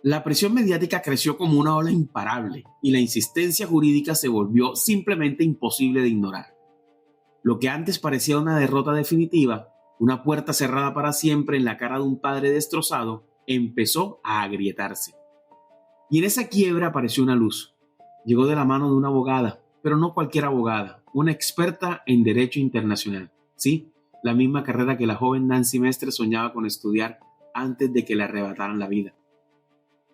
S1: La presión mediática creció como una ola imparable y la insistencia jurídica se volvió simplemente imposible de ignorar. Lo que antes parecía una derrota definitiva, una puerta cerrada para siempre en la cara de un padre destrozado, empezó a agrietarse. Y en esa quiebra apareció una luz. Llegó de la mano de una abogada, pero no cualquier abogada, una experta en Derecho Internacional. Sí, la misma carrera que la joven Nancy Mestre soñaba con estudiar antes de que le arrebataran la vida.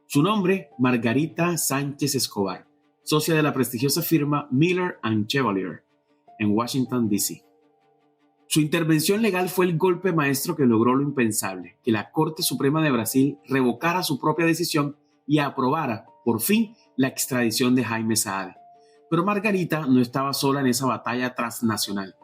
S1: Su nombre, Margarita Sánchez Escobar, socia de la prestigiosa firma Miller & Chevalier en Washington, D.C. Su intervención legal fue el golpe maestro que logró lo impensable, que la Corte Suprema de Brasil revocara su propia decisión y aprobara, por fin, la extradición de Jaime Saade. Pero Margarita no estaba sola en esa batalla transnacional.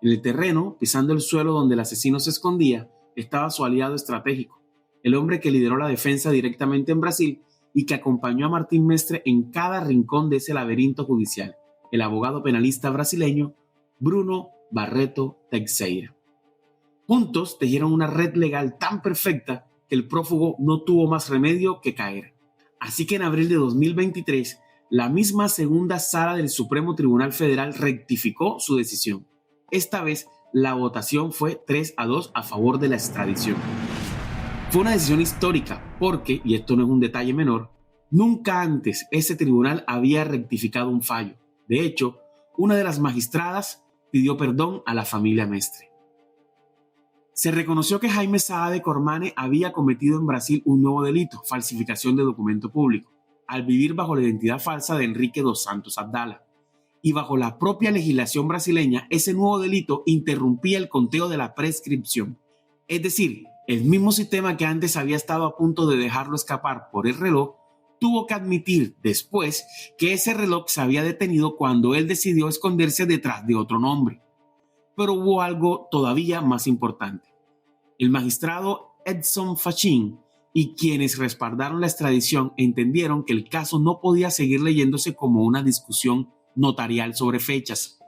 S1: En el terreno, pisando el suelo donde el asesino se escondía, estaba su aliado estratégico, el hombre que lideró la defensa directamente en Brasil y que acompañó a Martín Mestre en cada rincón de ese laberinto judicial, el abogado penalista brasileño Bruno Barreto Teixeira. Juntos tejieron una red legal tan perfecta que el prófugo no tuvo más remedio que caer. Así que en abril de 2023, la misma segunda sala del Supremo Tribunal Federal rectificó su decisión. Esta vez, la votación fue 3-2 a favor de la extradición. Fue una decisión histórica porque, y esto no es un detalle menor, nunca antes ese tribunal había rectificado un fallo. De hecho, una de las magistradas pidió perdón a la familia Mestre. Se reconoció que Jaime Saade Cormane había cometido en Brasil un nuevo delito, falsificación de documento público, al vivir bajo la identidad falsa de Enrique dos Santos Abdala. Y bajo la propia legislación brasileña, ese nuevo delito interrumpía el conteo de la prescripción. Es decir, el mismo sistema que antes había estado a punto de dejarlo escapar por el reloj, tuvo que admitir después que ese reloj se había detenido cuando él decidió esconderse detrás de otro nombre. Pero hubo algo todavía más importante. El magistrado Edson Fachin y quienes respaldaron la extradición entendieron que el caso no podía seguir leyéndose como una discusión notarial sobre fechas.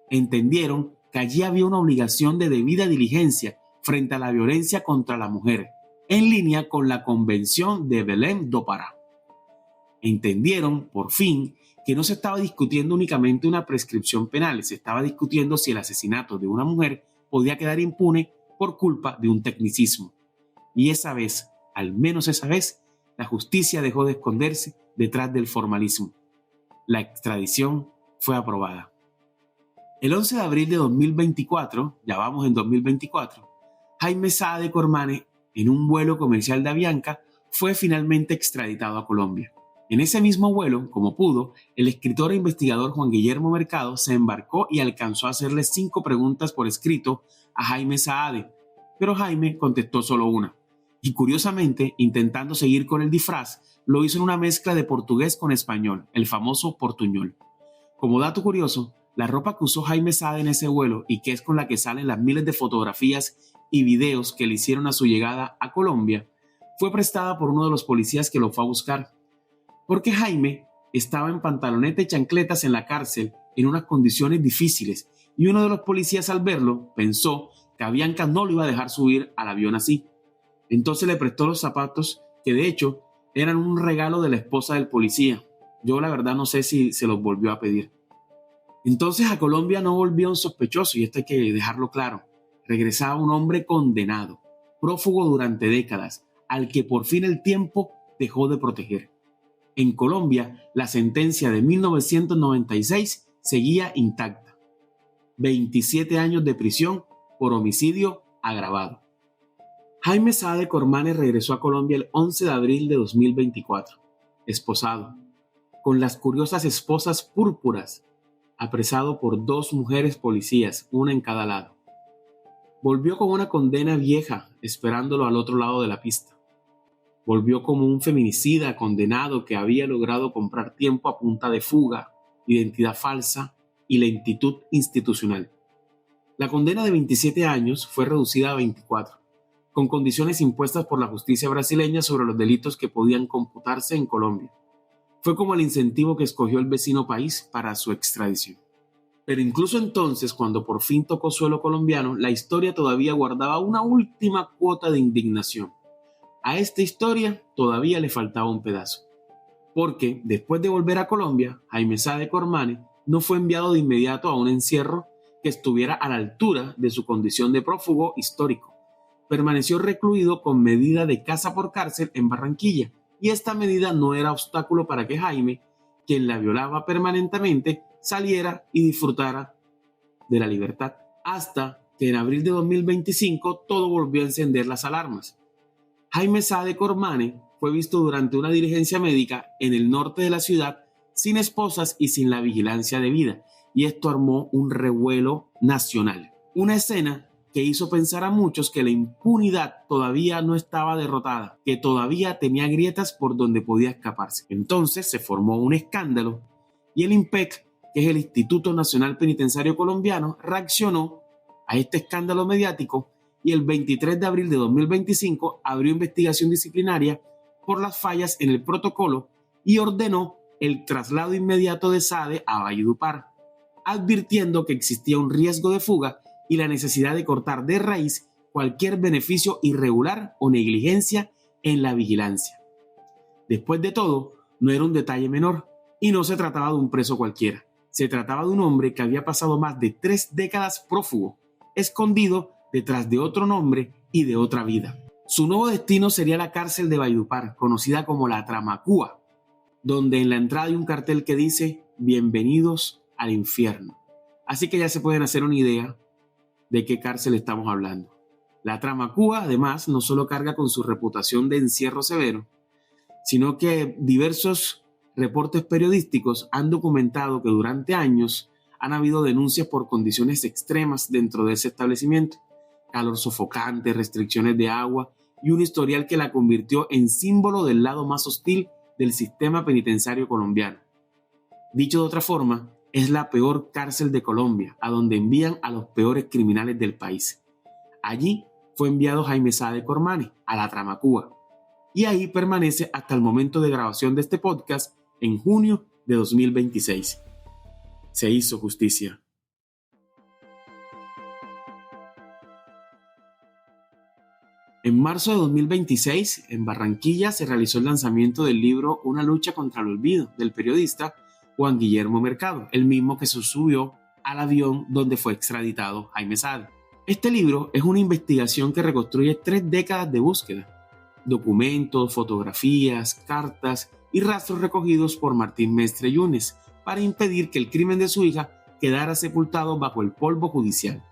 S1: Entendieron que allí había una obligación de debida diligencia frente a la violencia contra la mujer, en línea con la Convención de Belém do Pará. Entendieron, por fin, que no se estaba discutiendo únicamente una prescripción penal, se estaba discutiendo si el asesinato de una mujer podía quedar impune por culpa de un tecnicismo. Y esa vez, al menos esa vez, la justicia dejó de esconderse detrás del formalismo. La extradición fue aprobada. El 11 de abril de 2024, ya vamos en 2024, Jaime Saade Cormane, en un vuelo comercial de Avianca, fue finalmente extraditado a Colombia. En ese mismo vuelo, como pudo, el escritor e investigador Juan Guillermo Mercado se embarcó y alcanzó a hacerle 5 preguntas por escrito a Jaime Saade, pero Jaime contestó solo una. Y curiosamente, intentando seguir con el disfraz, lo hizo en una mezcla de portugués con español, el famoso portuñol. Como dato curioso, la ropa que usó Jaime Saade en ese vuelo y que es con la que salen las miles de fotografías y videos que le hicieron a su llegada a Colombia, fue prestada por uno de los policías que lo fue a buscar. Porque Jaime estaba en pantaloneta y chancletas en la cárcel en unas condiciones difíciles y uno de los policías al verlo pensó que Avianca no lo iba a dejar subir al avión así. Entonces le prestó los zapatos que de hecho eran un regalo de la esposa del policía. Yo la verdad no sé si se los volvió a pedir. Entonces a Colombia no volvió un sospechoso y esto hay que dejarlo claro. Regresaba un hombre condenado, prófugo durante décadas, al que por fin el tiempo dejó de proteger. En Colombia, la sentencia de 1996 seguía intacta. 27 años de prisión por homicidio agravado. Jaime Saade Cormane regresó a Colombia el 11 de abril de 2024, esposado, con las curiosas esposas púrpuras, apresado por 2 mujeres policías, una en cada lado. Volvió con una condena vieja esperándolo al otro lado de la pista. Volvió como un feminicida condenado que había logrado comprar tiempo a punta de fuga, identidad falsa y lentitud institucional. La condena de 27 años fue reducida a 24, con condiciones impuestas por la justicia brasileña sobre los delitos que podían computarse en Colombia. Fue como el incentivo que escogió el vecino país para su extradición. Pero incluso entonces, cuando por fin tocó suelo colombiano, la historia todavía guardaba una última cuota de indignación. A esta historia todavía le faltaba un pedazo. Porque, después de volver a Colombia, Jaime Sá de Cormane no fue enviado de inmediato a un encierro que estuviera a la altura de su condición de prófugo histórico. Permaneció recluido con medida de casa por cárcel en Barranquilla, y esta medida no era obstáculo para que Jaime, quien la violaba permanentemente, saliera y disfrutara de la libertad, hasta que en abril de 2025 todo volvió a encender las alarmas. Jaime Sá de Cormane fue visto durante una diligencia médica en el norte de la ciudad sin esposas y sin la vigilancia debida, y esto armó un revuelo nacional. Una escena que hizo pensar a muchos que la impunidad todavía no estaba derrotada, que todavía tenía grietas por donde podía escaparse. Entonces se formó un escándalo y el INPEC, que es el Instituto Nacional Penitenciario Colombiano, reaccionó a este escándalo mediático y el 23 de abril de 2025 abrió investigación disciplinaria por las fallas en el protocolo y ordenó el traslado inmediato de Sade a Valledupar, advirtiendo que existía un riesgo de fuga y la necesidad de cortar de raíz cualquier beneficio irregular o negligencia en la vigilancia. Después de todo, no era un detalle menor y no se trataba de un preso cualquiera. Se trataba de un hombre que había pasado más de 3 décadas prófugo, escondido detrás de otro nombre y de otra vida. Su nuevo destino sería la cárcel de Valledupar, conocida como la Tramacúa, donde en la entrada hay un cartel que dice «Bienvenidos al infierno». Así que ya se pueden hacer una idea de qué cárcel estamos hablando. La Tramacúa, además, no solo carga con su reputación de encierro severo, sino que diversos reportes periodísticos han documentado que durante años han habido denuncias por condiciones extremas dentro de ese establecimiento, calor sofocante, restricciones de agua y un historial que la convirtió en símbolo del lado más hostil del sistema penitenciario colombiano. Dicho de otra forma, es la peor cárcel de Colombia, a donde envían a los peores criminales del país. Allí fue enviado Jaime Sá de Cormane, a la Tramacúa, y ahí permanece hasta el momento de grabación de este podcast en junio de 2026. Se hizo justicia. En marzo de 2026, en Barranquilla, se realizó el lanzamiento del libro Una lucha contra el olvido, del periodista Juan Guillermo Mercado, el mismo que se subió al avión donde fue extraditado Jaime Sá. Este libro es una investigación que reconstruye 3 décadas de búsqueda, documentos, fotografías, cartas y rastros recogidos por Martín Mestre Yunes para impedir que el crimen de su hija quedara sepultado bajo el polvo judicial.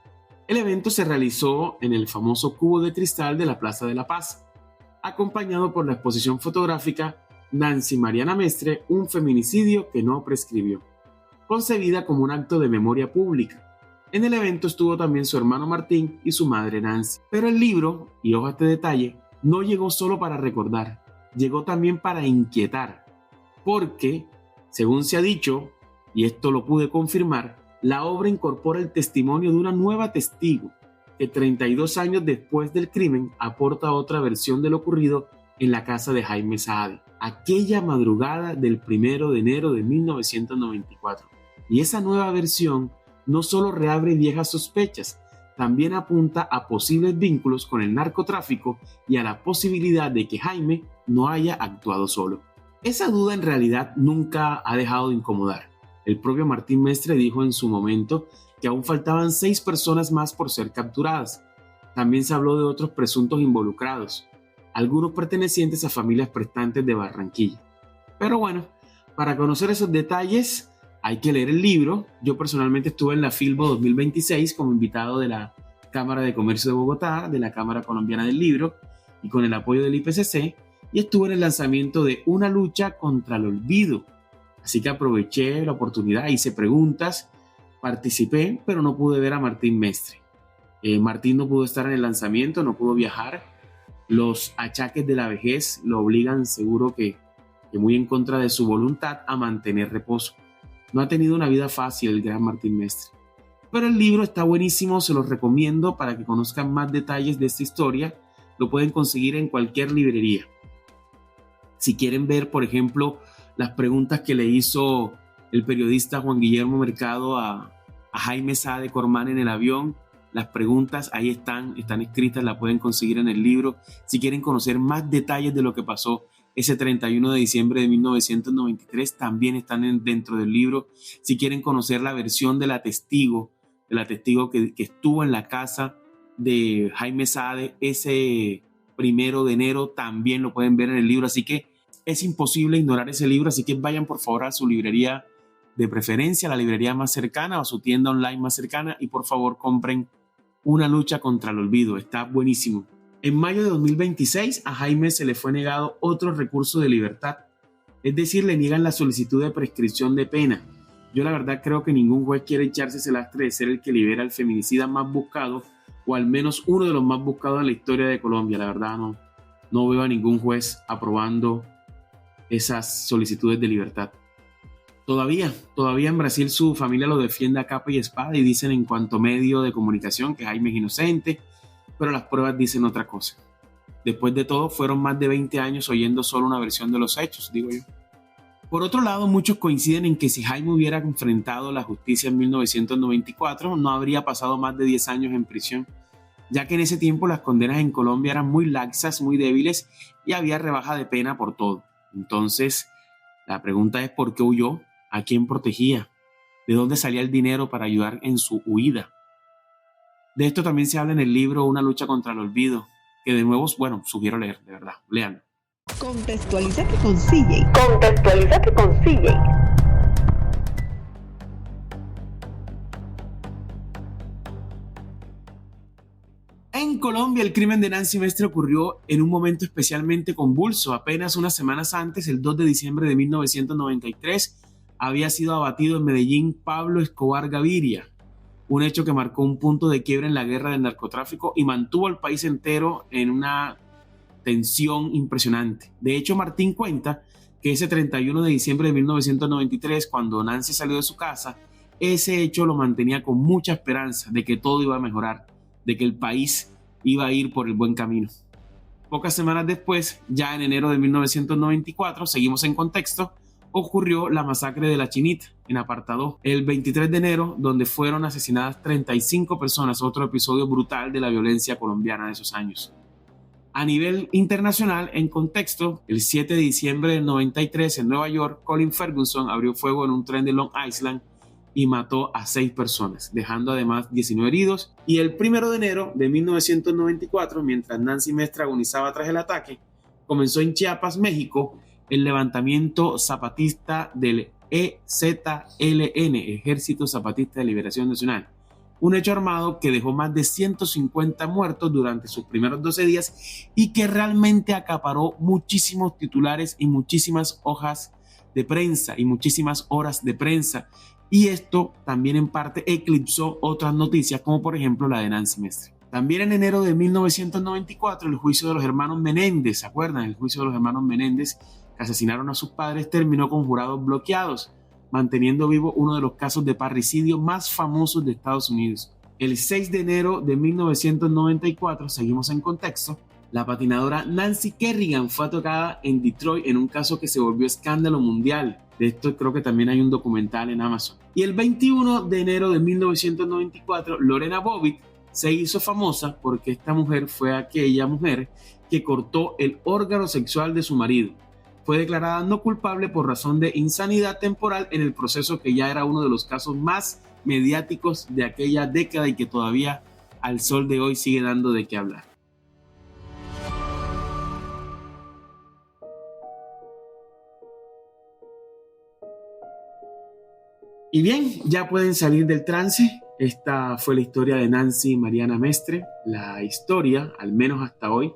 S1: El evento se realizó en el famoso cubo de cristal de la Plaza de la Paz, acompañado por la exposición fotográfica Nancy Mariana Mestre, un feminicidio que no prescribió, concebida como un acto de memoria pública. En el evento estuvo también su hermano Martín y su madre Nancy. Pero el libro, y ojo a este detalle, no llegó solo para recordar, llegó también para inquietar, porque, según se ha dicho, y esto lo pude confirmar, la obra incorpora el testimonio de una nueva testigo, que 32 años después del crimen aporta otra versión de lo ocurrido en la casa de Jaime Sá, aquella madrugada del 1 de enero de 1994. Y esa nueva versión no solo reabre viejas sospechas, también apunta a posibles vínculos con el narcotráfico y a la posibilidad de que Jaime no haya actuado solo. Esa duda en realidad nunca ha dejado de incomodar. El propio Martín Mestre dijo en su momento que aún faltaban 6 personas más por ser capturadas. También se habló de otros presuntos involucrados, algunos pertenecientes a familias prestantes de Barranquilla. Pero bueno, para conocer esos detalles hay que leer el libro. Yo personalmente estuve en la Filbo 2026 como invitado de la Cámara de Comercio de Bogotá, de la Cámara Colombiana del Libro y con el apoyo del IPCC, y estuve en el lanzamiento de Una lucha contra el olvido. Así que aproveché la oportunidad, hice preguntas, participé, pero no pude ver a Martín Mestre. Martín no pudo estar en el lanzamiento, no pudo viajar. Los achaques de la vejez lo obligan, seguro que muy en contra de su voluntad, a mantener reposo. No ha tenido una vida fácil el gran Martín Mestre. Pero el libro está buenísimo, se los recomiendo para que conozcan más detalles de esta historia. Lo pueden conseguir en cualquier librería. Si quieren ver, por ejemplo, las preguntas que le hizo el periodista Juan Guillermo Mercado a Jaime Sá de Cormán en el avión, las preguntas ahí están escritas, las pueden conseguir en el libro. Si quieren conocer más detalles de lo que pasó ese 31 de diciembre de 1993, también están dentro del libro. Si quieren conocer la versión de la testigo que estuvo en la casa de Jaime Saade ese 1 de enero, también lo pueden ver en el libro. Así que es imposible ignorar ese libro, así que vayan por favor a su librería de preferencia, la librería más cercana o su tienda online más cercana, y por favor compren Una lucha contra el olvido. Está buenísimo. En mayo de 2026 a Jaime se le fue negado otro recurso de libertad, es decir, le niegan la solicitud de prescripción de pena. Yo la verdad creo que ningún juez quiere echarse ese lastre de ser el que libera al feminicida más buscado, o al menos uno de los más buscados en la historia de Colombia. La verdad no veo a ningún juez aprobando esas solicitudes de libertad. Todavía en Brasil su familia lo defiende a capa y espada y dicen en cuanto medio de comunicación que Jaime es inocente, pero las pruebas dicen otra cosa. Después de todo, fueron más de 20 años oyendo solo una versión de los hechos, digo yo. Por otro lado, muchos coinciden en que si Jaime hubiera enfrentado la justicia en 1994, no habría pasado más de 10 años en prisión, ya que en ese tiempo las condenas en Colombia eran muy laxas, muy débiles y había rebaja de pena por todo. Entonces, la pregunta es ¿por qué huyó? ¿A quién protegía? ¿De dónde salía el dinero para ayudar en su huida? De esto también se habla en el libro Una lucha contra el olvido, que de nuevo, sugiero leer, de verdad, lean.
S2: Contextualízate con CJ.
S3: Contextualízate con CJ.
S1: En Colombia, el crimen de Nancy Mestre ocurrió en un momento especialmente convulso. Apenas unas semanas antes, el 2 de diciembre de 1993, había sido abatido en Medellín Pablo Escobar Gaviria, un hecho que marcó un punto de quiebre en la guerra del narcotráfico y mantuvo al país entero en una tensión impresionante. De hecho, Martín cuenta que ese 31 de diciembre de 1993, cuando Nancy salió de su casa, ese hecho lo mantenía con mucha esperanza de que todo iba a mejorar, de que el país iba a ir por el buen camino. Pocas semanas después, ya en enero de 1994, seguimos en contexto, ocurrió la masacre de La Chinita en Apartadó el 23 de enero, donde fueron asesinadas 35 personas, otro episodio brutal de la violencia colombiana de esos años. A nivel internacional, en contexto, el 7 de diciembre del 93 en Nueva York, Colin Ferguson abrió fuego en un tren de Long Island y mató a 6 personas, dejando además 19 heridos. Y el 1 de enero de 1994, mientras Nancy Mestre agonizaba tras el ataque, comenzó en Chiapas, México, el levantamiento zapatista del EZLN, Ejército Zapatista de Liberación Nacional. Un hecho armado que dejó más de 150 muertos durante sus primeros 12 días y que realmente acaparó muchísimos titulares y muchísimas hojas de prensa y muchísimas horas de prensa. Y esto también en parte eclipsó otras noticias, como por ejemplo la de Nancy Mestre. También en enero de 1994, el juicio de los hermanos Menéndez, ¿se acuerdan? El juicio de los hermanos Menéndez, que asesinaron a sus padres, terminó con jurados bloqueados, manteniendo vivo uno de los casos de parricidio más famosos de Estados Unidos. El 6 de enero de 1994, seguimos en contexto, la patinadora Nancy Kerrigan fue atacada en Detroit en un caso que se volvió escándalo mundial. De esto creo que también hay un documental en Amazon. Y el 21 de enero de 1994, Lorena Bobbitt se hizo famosa porque esta mujer fue aquella mujer que cortó el órgano sexual de su marido. Fue declarada no culpable por razón de insanidad temporal en el proceso que ya era uno de los casos más mediáticos de aquella década y que todavía al sol de hoy sigue dando de qué hablar. Y bien, ya pueden salir del trance. Esta fue la historia de Nancy Mariana Mestre, la historia, al menos hasta hoy,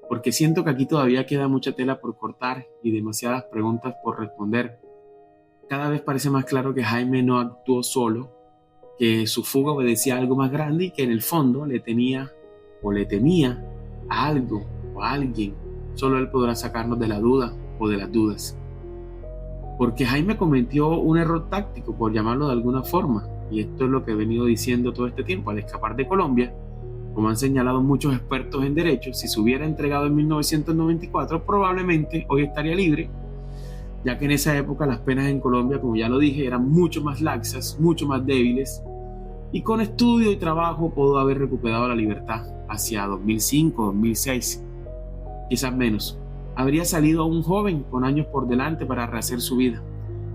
S1: porque siento que aquí todavía queda mucha tela por cortar y demasiadas preguntas por responder. Cada vez parece más claro que Jaime no actuó solo, que su fuga obedecía a algo más grande y que en el fondo le temía a algo o a alguien. Solo él podrá sacarnos de la duda o de las dudas. Porque Jaime cometió un error táctico, por llamarlo de alguna forma, y esto es lo que he venido diciendo todo este tiempo. Al escapar de Colombia, como han señalado muchos expertos en derecho, si se hubiera entregado en 1994, probablemente hoy estaría libre, ya que en esa época las penas en Colombia, como ya lo dije, eran mucho más laxas, mucho más débiles, y con estudio y trabajo pudo haber recuperado la libertad hacia 2005, 2006, quizás menos. Habría salido aún joven, con años por delante para rehacer su vida.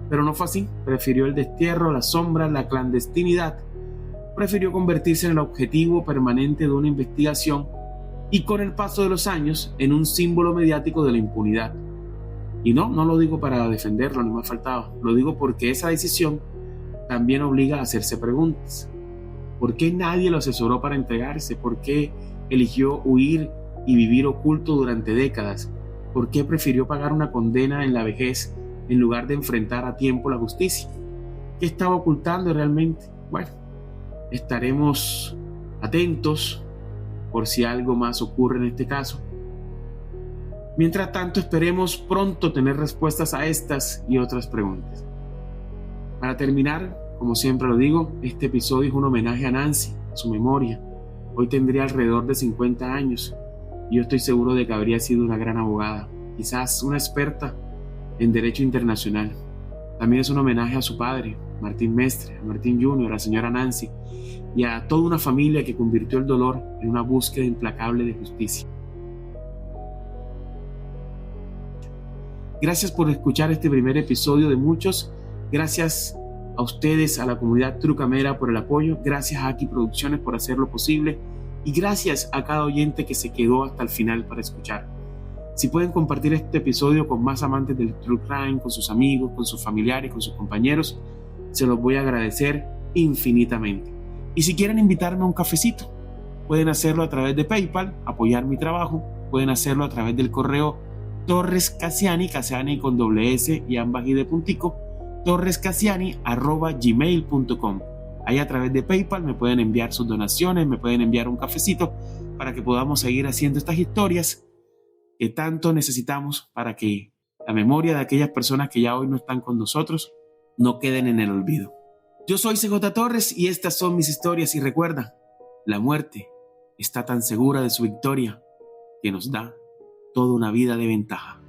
S1: Pero no fue así. Prefirió el destierro, las sombras, la clandestinidad. Prefirió convertirse en el objetivo permanente de una investigación y, con el paso de los años, en un símbolo mediático de la impunidad. Y no lo digo para defenderlo, ni más faltaba. Lo digo porque esa decisión también obliga a hacerse preguntas. ¿Por qué nadie lo asesoró para entregarse? ¿Por qué eligió huir y vivir oculto durante décadas? ¿Por qué prefirió pagar una condena en la vejez en lugar de enfrentar a tiempo la justicia? ¿Qué estaba ocultando realmente? Bueno, estaremos atentos por si algo más ocurre en este caso. Mientras tanto, esperemos pronto tener respuestas a estas y otras preguntas. Para terminar, como siempre lo digo, este episodio es un homenaje a Nancy, a su memoria. Hoy tendría alrededor de 50 años. Yo estoy seguro de que habría sido una gran abogada, quizás una experta en derecho internacional. También es un homenaje a su padre, Martín Mestre, a Martín Jr., a la señora Nancy y a toda una familia que convirtió el dolor en una búsqueda implacable de justicia. Gracias por escuchar este primer episodio de muchos. Gracias a ustedes, a la comunidad Trucamera, por el apoyo. Gracias a Aki Producciones por hacerlo posible. Y gracias a cada oyente que se quedó hasta el final para escuchar. Si pueden compartir este episodio con más amantes del True Crime, con sus amigos, con sus familiares, con sus compañeros, se los voy a agradecer infinitamente. Y si quieren invitarme a un cafecito, pueden hacerlo a través de PayPal, apoyar mi trabajo. Pueden hacerlo a través del correo torrescasiani, Casiani con doble S y ambas y de puntico, torrescasiani@gmail.com. Ahí a través de PayPal me pueden enviar sus donaciones, me pueden enviar un cafecito para que podamos seguir haciendo estas historias que tanto necesitamos para que la memoria de aquellas personas que ya hoy no están con nosotros no queden en el olvido. Yo soy CJ Torres y estas son mis historias, y recuerda, la muerte está tan segura de su victoria que nos da toda una vida de ventaja.